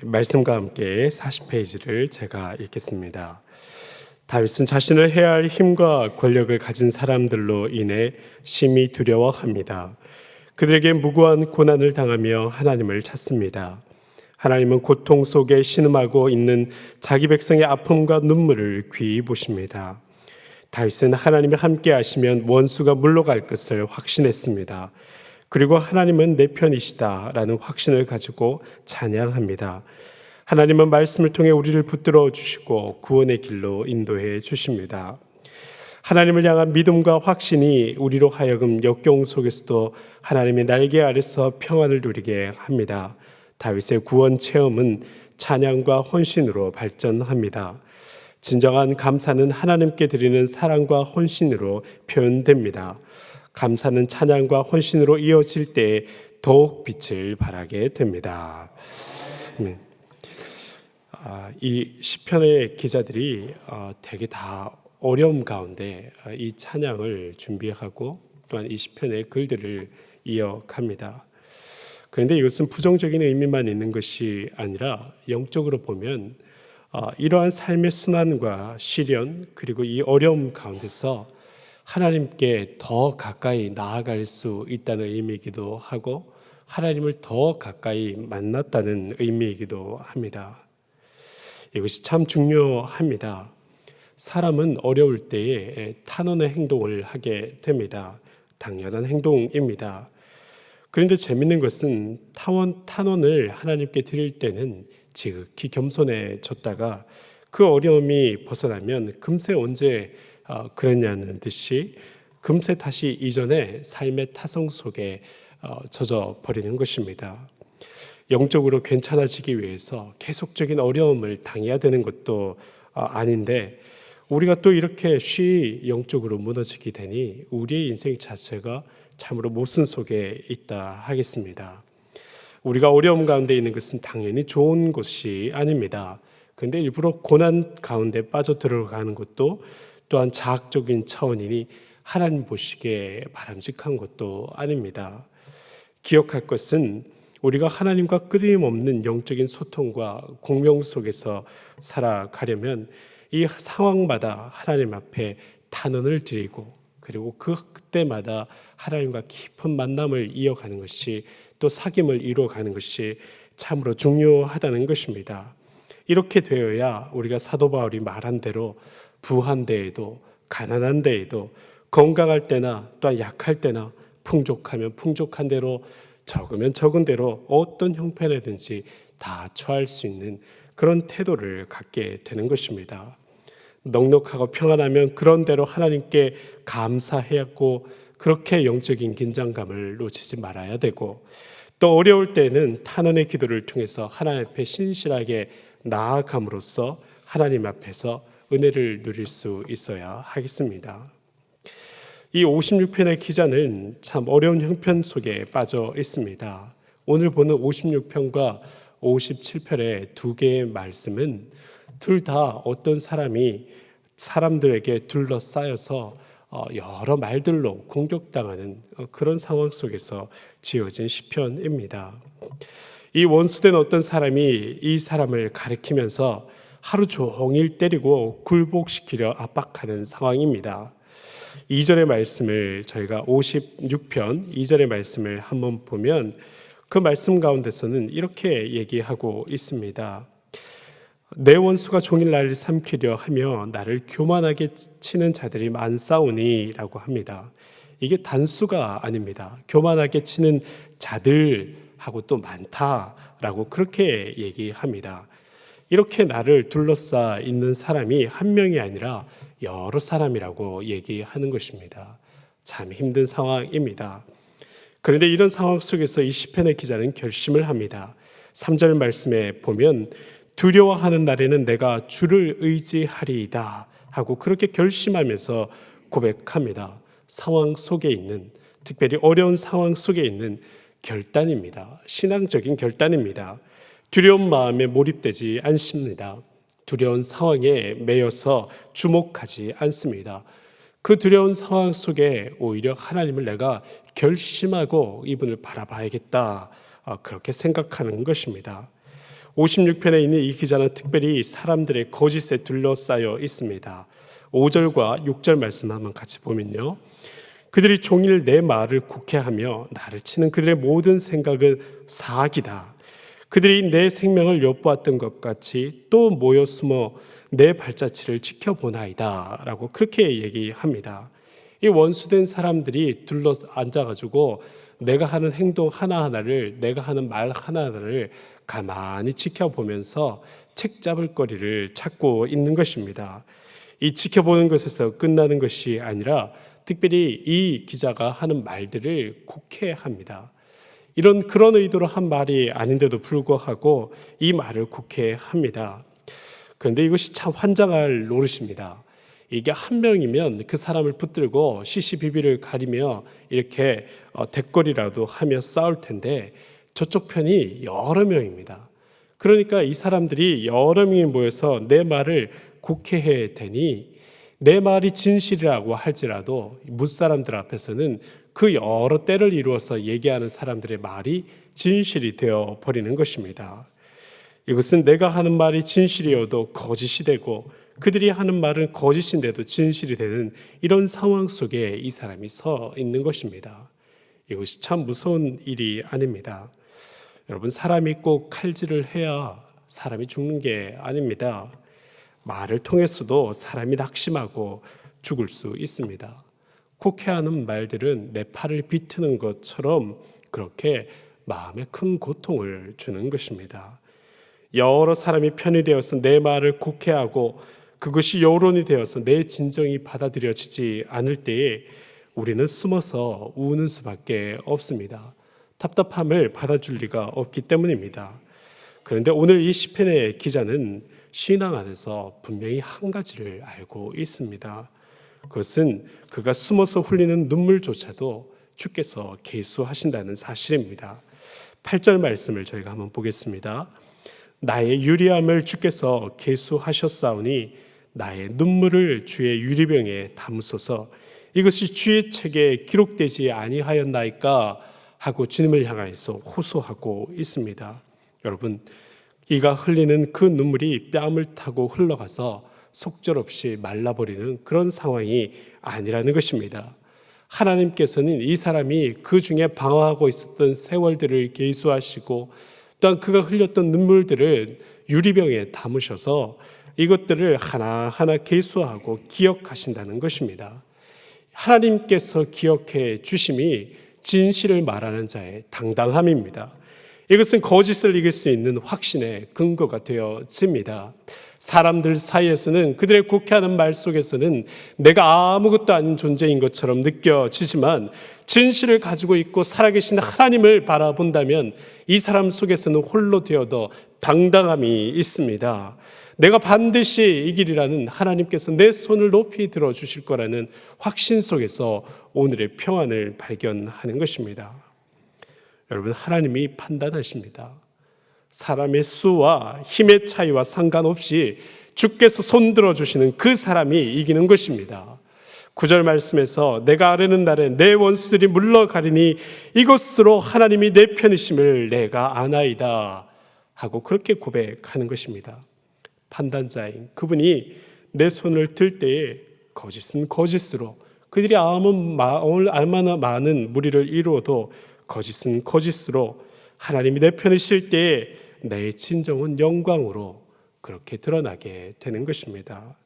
말씀과 함께 40페이지를 제가 읽겠습니다. 다윗은 자신을 해할 힘과 권력을 가진 사람들로 인해 심히 두려워합니다. 그들에게 무고한 고난을 당하며 하나님을 찾습니다. 하나님은 고통 속에 신음하고 있는 자기 백성의 아픔과 눈물을 귀히 보십니다. 다윗은 하나님이 함께 하시면 원수가 물러갈 것을 확신했습니다. 그리고 하나님은 내 편이시다라는 확신을 가지고 찬양합니다. 하나님은 말씀을 통해 우리를 붙들어 주시고 구원의 길로 인도해 주십니다. 하나님을 향한 믿음과 확신이 우리로 하여금 역경 속에서도 하나님의 날개 아래서 평안을 누리게 합니다. 다윗의 구원 체험은 찬양과 헌신으로 발전합니다. 진정한 감사는 하나님께 드리는 사랑과 헌신으로 표현됩니다. 감사는 찬양과 헌신으로 이어질 때 더욱 빛을 발하게 됩니다. 이 시편의 기자들이 되게 다 어려움 가운데 이 찬양을 준비하고 또한 이 시편의 글들을 이어갑니다. 그런데 이것은 부정적인 의미만 있는 것이 아니라 영적으로 보면 이러한 삶의 순환과 시련 그리고 이 어려움 가운데서 하나님께 더 가까이 나아갈 수 있다는 의미이기도 하고 하나님을 더 가까이 만났다는 의미이기도 합니다. 이것이 참 중요합니다. 사람은 어려울 때에 탄원의 행동을 하게 됩니다. 당연한 행동입니다. 그런데 재밌는 것은 탄원을 하나님께 드릴 때는 지극히 겸손해졌다가 그 어려움이 벗어나면 금세 언제 그랬냐는 듯이 금세 다시 이전의 삶의 타성 속에 젖어 버리는 것입니다. 영적으로 괜찮아지기 위해서 계속적인 어려움을 당해야 되는 것도 아닌데 우리가 또 이렇게 쉬이 영적으로 무너지게 되니 우리의 인생 자체가 참으로 모순 속에 있다 하겠습니다. 우리가 어려움 가운데 있는 것은 당연히 좋은 것이 아닙니다. 그런데 일부러 고난 가운데 빠져 들어가는 것도 또한 자학적인 차원이니 하나님 보시기에 바람직한 것도 아닙니다. 기억할 것은 우리가 하나님과 끊임없는 영적인 소통과 공명 속에서 살아가려면 이 상황마다 하나님 앞에 탄원을 드리고 그리고 그때마다 하나님과 깊은 만남을 이어가는 것이 또 사귐을 이루어가는 것이 참으로 중요하다는 것입니다. 이렇게 되어야 우리가 사도 바울이 말한 대로 부한 데에도 가난한 데에도 건강할 때나 또한 약할 때나 풍족하면 풍족한 대로 적으면 적은 대로 어떤 형편이든지 다 처할 수 있는 그런 태도를 갖게 되는 것입니다. 넉넉하고 평안하면 그런 대로 하나님께 감사해야 하고 그렇게 영적인 긴장감을 놓치지 말아야 되고 또 어려울 때는 탄원의 기도를 통해서 하나님 앞에 신실하게 나아감으로써 하나님 앞에서 은혜를 누릴 수 있어야 하겠습니다. 이 56편의 기자는 참 어려운 형편 속에 빠져 있습니다. 오늘 보는 56편과 57편의 두 개의 말씀은 둘 다 어떤 사람이 사람들에게 둘러싸여서 여러 말들로 공격당하는 그런 상황 속에서 지어진 시편입니다. 이 원수된 어떤 사람이 이 사람을 가리키면서 하루 종일 때리고 굴복시키려 압박하는 상황입니다. 2절의 말씀을 저희가 56편 2절의 말씀을 한번 보면 그 말씀 가운데서는 이렇게 얘기하고 있습니다. 내 원수가 종일 나를 삼키려 하며 나를 교만하게 치는 자들이 많사오니 라고 합니다. 이게 단수가 아닙니다. 교만하게 치는 자들하고 또 많다라고 그렇게 얘기합니다. 이렇게 나를 둘러싸 있는 사람이 한 명이 아니라 여러 사람이라고 얘기하는 것입니다. 참 힘든 상황입니다. 그런데 이런 상황 속에서 이 시편의 기자는 결심을 합니다. 3절 말씀에 보면 두려워하는 날에는 내가 주를 의지하리이다 하고 그렇게 결심하면서 고백합니다. 상황 속에 있는 특별히 어려운 상황 속에 있는 결단입니다. 신앙적인 결단입니다. 두려운 마음에 몰입되지 않습니다. 두려운 상황에 매여서 주목하지 않습니다. 그 두려운 상황 속에 오히려 하나님을 내가 결심하고 이분을 바라봐야겠다 그렇게 생각하는 것입니다. 56편에 있는 이 기자는 특별히 사람들의 거짓에 둘러싸여 있습니다. 5절과 6절 말씀 한번 같이 보면요. 그들이 종일 내 말을 곡해하며 나를 치는 그들의 모든 생각은 사악이다. 그들이 내 생명을 엿보았던 것 같이 또 모여 숨어 내 발자취를 지켜보나이다 라고 그렇게 얘기합니다. 이 원수된 사람들이 둘러 앉아가지고 내가 하는 행동 하나하나를, 내가 하는 말 하나하나를 가만히 지켜보면서 책 잡을 거리를 찾고 있는 것입니다. 이 지켜보는 것에서 끝나는 것이 아니라 특별히 이 기자가 하는 말들을 곡해합니다. 그런 의도로 한 말이 아닌데도 불구하고 이 말을 곡해합니다. 그런데 이것이 참 환장할 노릇입니다. 이게 한 명이면 그 사람을 붙들고 시시비비를 가리며 이렇게 대거리라도 하며 싸울 텐데 저쪽 편이 여러 명입니다. 그러니까 이 사람들이 여러 명이 모여서 내 말을 곡해해 대니 내 말이 진실이라고 할지라도 뭇사람들 앞에서는 그 여러 때를 이루어서 얘기하는 사람들의 말이 진실이 되어 버리는 것입니다. 이것은 내가 하는 말이 진실이어도 거짓이 되고 그들이 하는 말은 거짓인데도 진실이 되는 이런 상황 속에 이 사람이 서 있는 것입니다. 이것이 참 무서운 일이 아닙니다. 여러분, 사람이 꼭 칼질을 해야 사람이 죽는 게 아닙니다. 말을 통해서도 사람이 낙심하고 죽을 수 있습니다. 곡해하는 말들은 내 팔을 비트는 것처럼 그렇게 마음에 큰 고통을 주는 것입니다. 여러 사람이 편이 되어서 내 말을 곡해하고 그것이 여론이 되어서 내 진정이 받아들여지지 않을 때에 우리는 숨어서 우는 수밖에 없습니다. 답답함을 받아줄 리가 없기 때문입니다. 그런데 오늘 이 시편의 기자는 신앙 안에서 분명히 한 가지를 알고 있습니다. 그것은 그가 숨어서 흘리는 눈물조차도 주께서 계수하신다는 사실입니다. 8절 말씀을 저희가 한번 보겠습니다. 나의 유리함을 주께서 계수하셨사오니 나의 눈물을 주의 유리병에 담으소서. 이것이 주의 책에 기록되지 아니하였나이까 하고 주님을 향하여서 호소하고 있습니다. 여러분, 이가 흘리는 그 눈물이 뺨을 타고 흘러가서 속절없이 말라버리는 그런 상황이 아니라는 것입니다. 하나님께서는 이 사람이 그 중에 방황하고 있었던 세월들을 계수하시고 또한 그가 흘렸던 눈물들을 유리병에 담으셔서 이것들을 하나하나 계수하고 기억하신다는 것입니다. 하나님께서 기억해 주심이 진실을 말하는 자의 당당함입니다. 이것은 거짓을 이길 수 있는 확신의 근거가 되어집니다. 사람들 사이에서는 그들의 곡해하는 말 속에서는 내가 아무것도 아닌 존재인 것처럼 느껴지지만 진실을 가지고 있고 살아계신 하나님을 바라본다면 이 사람 속에서는 홀로 되어도 당당함이 있습니다. 내가 반드시 이기리라는 하나님께서 내 손을 높이 들어주실 거라는 확신 속에서 오늘의 평안을 발견하는 것입니다. 여러분, 하나님이 판단하십니다. 사람의 수와 힘의 차이와 상관없이 주께서 손들어 주시는 그 사람이 이기는 것입니다. 9절 말씀에서 내가 아뢰는 날에 내 원수들이 물러가리니 이것으로 하나님이 내 편이심을 내가 아나이다 하고 그렇게 고백하는 것입니다. 판단자인 그분이 내 손을 들 때에 거짓은 거짓으로, 그들이 얼마나 많은 무리를 이루어도 거짓은 거짓으로, 하나님이 내 편이실 때에 내 진정은 영광으로 그렇게 드러나게 되는 것입니다.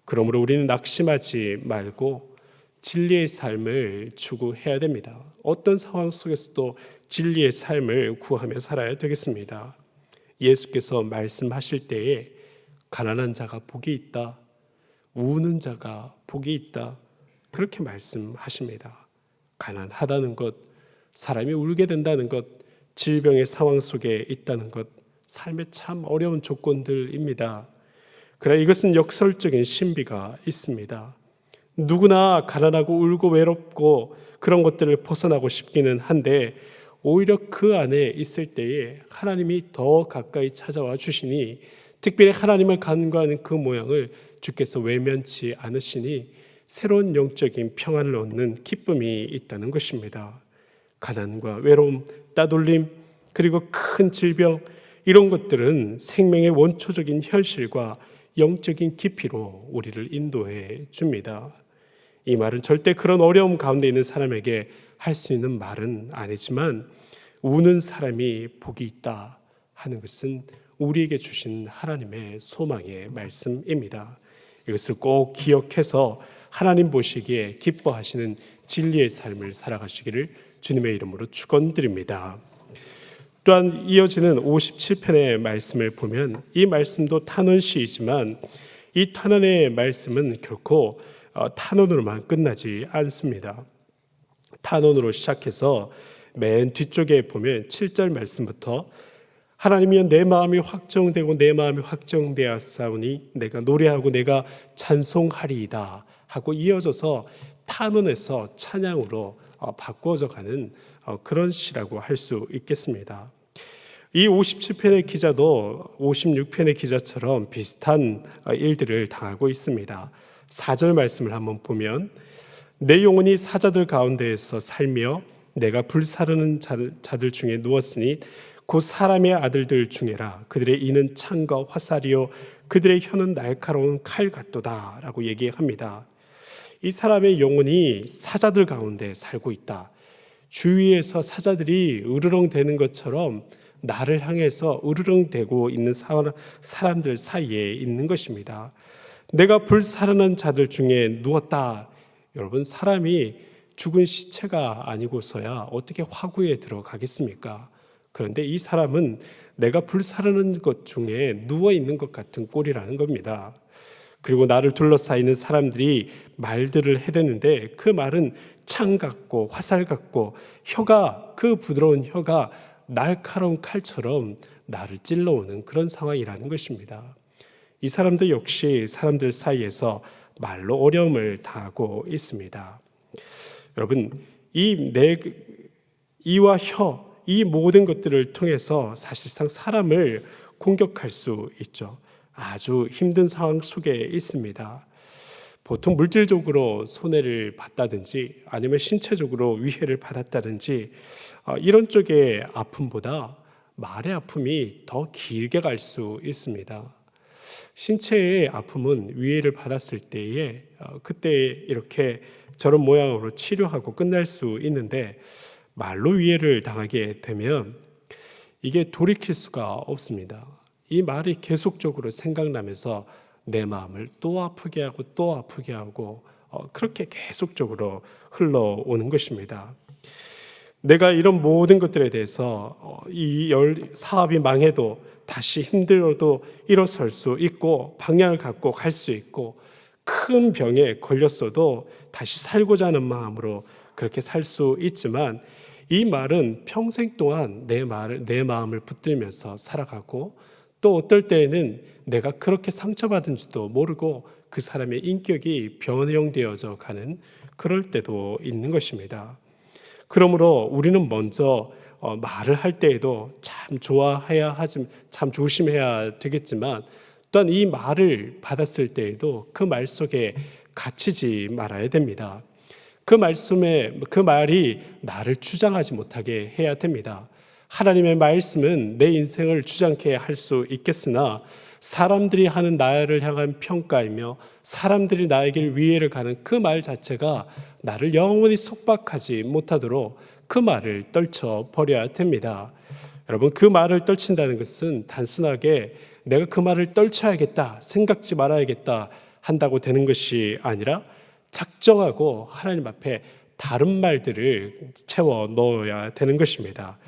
그러므로 우리는 낙심하지 말고 진리의 삶을 추구해야 됩니다. 어떤 상황 속에서도 진리의 삶을 구하며 살아야 되겠습니다. 예수께서 말씀하실 때에 가난한 자가 복이 있다, 우는 자가 복이 있다, 그렇게 말씀하십니다. 가난하다는 것, 사람이 울게 된다는 것, 질병의 상황 속에 있다는 것, 삶의 참 어려운 조건들입니다. 그러나 이것은 역설적인 신비가 있습니다. 누구나 가난하고 울고 외롭고 그런 것들을 벗어나고 싶기는 한데 오히려 그 안에 있을 때에 하나님이 더 가까이 찾아와 주시니, 특별히 하나님을 간구하는 그 모양을 주께서 외면치 않으시니 새로운 영적인 평안을 얻는 기쁨이 있다는 것입니다. 가난과 외로움, 따돌림, 그리고 큰 질병, 이런 것들은 생명의 원초적인 현실과 영적인 깊이로 우리를 인도해 줍니다. 이 말은 절대 그런 어려움 가운데 있는 사람에게 할 수 있는 말은 아니지만, 우는 사람이 복이 있다 하는 것은 우리에게 주신 하나님의 소망의 말씀입니다. 이것을 꼭 기억해서 하나님 보시기에 기뻐하시는 진리의 삶을 살아가시기를 주님의 이름으로 축원드립니다. 또한 이어지는 57편의 말씀을 보면 이 말씀도 탄원시이지만 이 탄원의 말씀은 결코 탄원으로만 끝나지 않습니다. 탄원으로 시작해서 맨 뒤쪽에 보면 7절 말씀부터 하나님이여 내 마음이 확정되고 내 마음이 확정되었사오니 내가 노래하고 내가 찬송하리이다 하고 이어져서 탄원에서 찬양으로 바꿔져 가는 그런 시라고 할 수 있겠습니다. 이 57편의 기자도 56편의 기자처럼 비슷한 일들을 당하고 있습니다. 4절 말씀을 한번 보면 내 영혼이 사자들 가운데에서 살며 내가 불사르는 자들 중에 누웠으니 곧 사람의 아들들 중에라. 그들의 이는 창과 화살이요 그들의 혀는 날카로운 칼 같도다 라고 얘기합니다. 이 사람의 영혼이 사자들 가운데 살고 있다. 주위에서 사자들이 으르렁대는 것처럼 나를 향해서 으르렁대고 있는 사람들 사이에 있는 것입니다. 내가 불사르는 자들 중에 누웠다. 여러분, 사람이 죽은 시체가 아니고서야 어떻게 화구에 들어가겠습니까? 그런데 이 사람은 내가 불사르는 것 중에 누워있는 것 같은 꼴이라는 겁니다. 그리고 나를 둘러싸이는 사람들이 말들을 해대는데 그 말은 창 같고 화살 같고 그 부드러운 혀가 날카로운 칼처럼 나를 찔러오는 그런 상황이라는 것입니다. 이 사람도 역시 사람들 사이에서 말로 어려움을 당하고 있습니다. 여러분, 이와 혀, 이 모든 것들을 통해서 사실상 사람을 공격할 수 있죠. 아주 힘든 상황 속에 있습니다. 보통 물질적으로 손해를 봤다든지 아니면 신체적으로 위해를 받았다든지 이런 쪽의 아픔보다 말의 아픔이 더 길게 갈 수 있습니다. 신체의 아픔은 위해를 받았을 때에 그때 이렇게 저런 모양으로 치료하고 끝날 수 있는데, 말로 위해를 당하게 되면 이게 돌이킬 수가 없습니다. 이 말이 계속적으로 생각나면서 내 마음을 또 아프게 하고 또 아프게 하고 그렇게 계속적으로 흘러오는 것입니다. 내가 이런 모든 것들에 대해서 이 사업이 망해도 다시 힘들어도 일어설 수 있고 방향을 갖고 갈 수 있고, 큰 병에 걸렸어도 다시 살고자 하는 마음으로 그렇게 살 수 있지만, 이 말은 평생 동안 내 마음을 붙들면서 살아가고, 또 어떨 때에는 내가 그렇게 상처받은지도 모르고 그 사람의 인격이 변형되어져 가는 그럴 때도 있는 것입니다. 그러므로 우리는 먼저 말을 할 때에도 참 좋아해야 하지, 참 조심해야 되겠지만, 또한 이 말을 받았을 때에도 그 말 속에 갇히지 말아야 됩니다. 그 말이 나를 주장하지 못하게 해야 됩니다. 하나님의 말씀은 내 인생을 주장케 할 수 있겠으나 사람들이 하는 나를 향한 평가이며 사람들이 나에게 위해를 가는 그 말 자체가 나를 영원히 속박하지 못하도록 그 말을 떨쳐버려야 됩니다. 여러분, 그 말을 떨친다는 것은 단순하게 내가 그 말을 떨쳐야겠다, 생각지 말아야겠다 한다고 되는 것이 아니라 작정하고 하나님 앞에 다른 말들을 채워 넣어야 되는 것입니다.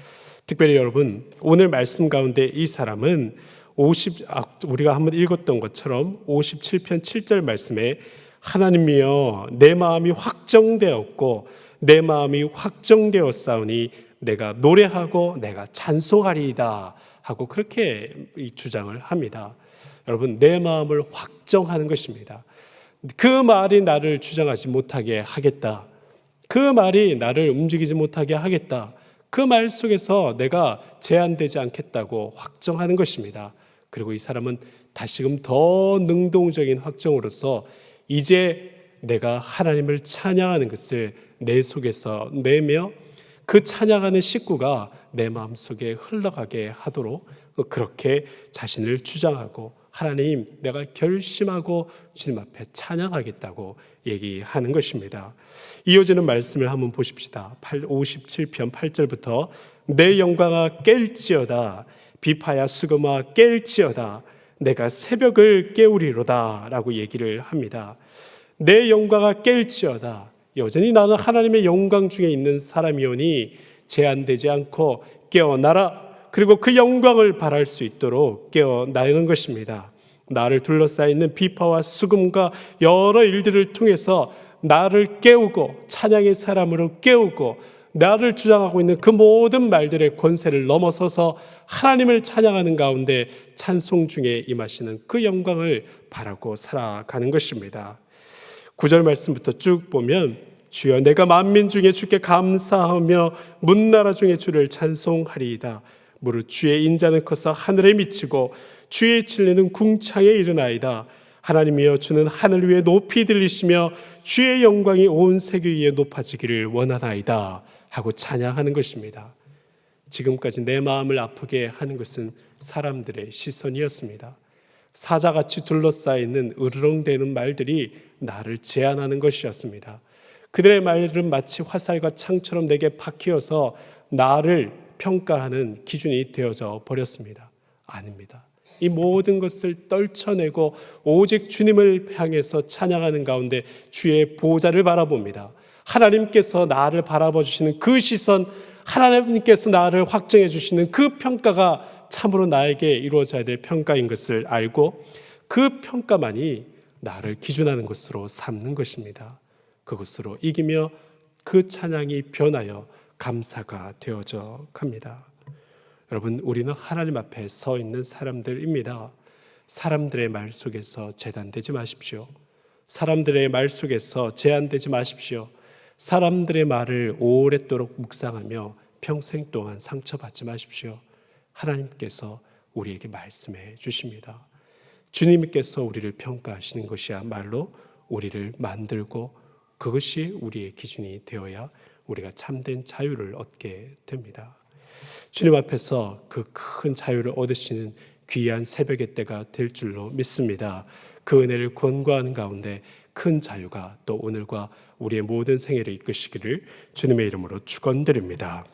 특별히 여러분, 오늘 말씀 가운데 이 사람은 우리가 한번 읽었던 것처럼 57편 7절 말씀에 하나님이여 내 마음이 확정되었고 내 마음이 확정되었사오니 내가 노래하고 내가 찬송하리이다 하고 그렇게 주장을 합니다. 여러분, 내 마음을 확정하는 것입니다. 그 말이 나를 주장하지 못하게 하겠다. 그 말이 나를 움직이지 못하게 하겠다. 그 말 속에서 내가 제한되지 않겠다고 확정하는 것입니다. 그리고 이 사람은 다시금 더 능동적인 확정으로서 이제 내가 하나님을 찬양하는 것을 내 속에서 내며 그 찬양하는 식구가 내 마음속에 흘러가게 하도록 그렇게 자신을 주장하고 하나님 내가 결심하고 주님 앞에 찬양하겠다고 얘기하는 것입니다. 이어지는 말씀을 한번 보십시다. 57편 8절부터 내 영광아 깰지어다 비파야 수금아 깰지어다 내가 새벽을 깨우리로다 라고 얘기를 합니다. 내 영광아 깰지어다. 여전히 나는 하나님의 영광 중에 있는 사람이오니 제한되지 않고 깨어나라. 그리고 그 영광을 바랄 수 있도록 깨어나는 것입니다. 나를 둘러싸이는 비파와 수금과 여러 일들을 통해서 나를 깨우고 찬양의 사람으로 깨우고 나를 주장하고 있는 그 모든 말들의 권세를 넘어서서 하나님을 찬양하는 가운데 찬송 중에 임하시는 그 영광을 바라고 살아가는 것입니다. 9절 말씀부터 쭉 보면 주여 내가 만민 중에 주께 감사하며 문나라 중에 주를 찬송하리이다. 무릇 주의 인자는 커서 하늘에 미치고 주의 진리는 궁창에 이르나이다. 하나님이여 주는 하늘 위에 높이 들리시며 주의 영광이 온 세계 위에 높아지기를 원하나이다 하고 찬양하는 것입니다. 지금까지 내 마음을 아프게 하는 것은 사람들의 시선이었습니다. 사자같이 둘러싸이는 으르렁대는 말들이 나를 제한하는 것이었습니다. 그들의 말들은 마치 화살과 창처럼 내게 박히어서 나를 평가하는 기준이 되어져 버렸습니다. 아닙니다. 이 모든 것을 떨쳐내고 오직 주님을 향해서 찬양하는 가운데 주의 보좌를 바라봅니다. 하나님께서 나를 바라봐 주시는 그 시선, 하나님께서 나를 확정해 주시는 그 평가가 참으로 나에게 이루어져야 될 평가인 것을 알고 그 평가만이 나를 기준하는 것으로 삼는 것입니다. 그것으로 이기며 그 찬양이 변하여 감사가 되어져 갑니다. 여러분, 우리는 하나님 앞에 서 있는 사람들입니다. 사람들의 말 속에서 제단되지 마십시오. 사람들의 말 속에서 제한되지 마십시오. 사람들의 말을 오랫도록 묵상하며 평생 동안 상처받지 마십시오. 하나님께서 우리에게 말씀해 주십니다. 주님께서 우리를 평가하시는 것이야말로 우리를 만들고 그것이 우리의 기준이 되어야 우리가 참된 자유를 얻게 됩니다. 주님 앞에서 그 큰 자유를 얻으시는 귀한 새벽의 때가 될 줄로 믿습니다. 그 은혜를 권고하는 가운데 큰 자유가 또 오늘과 우리의 모든 생애를 이끄시기를 주님의 이름으로 축원드립니다.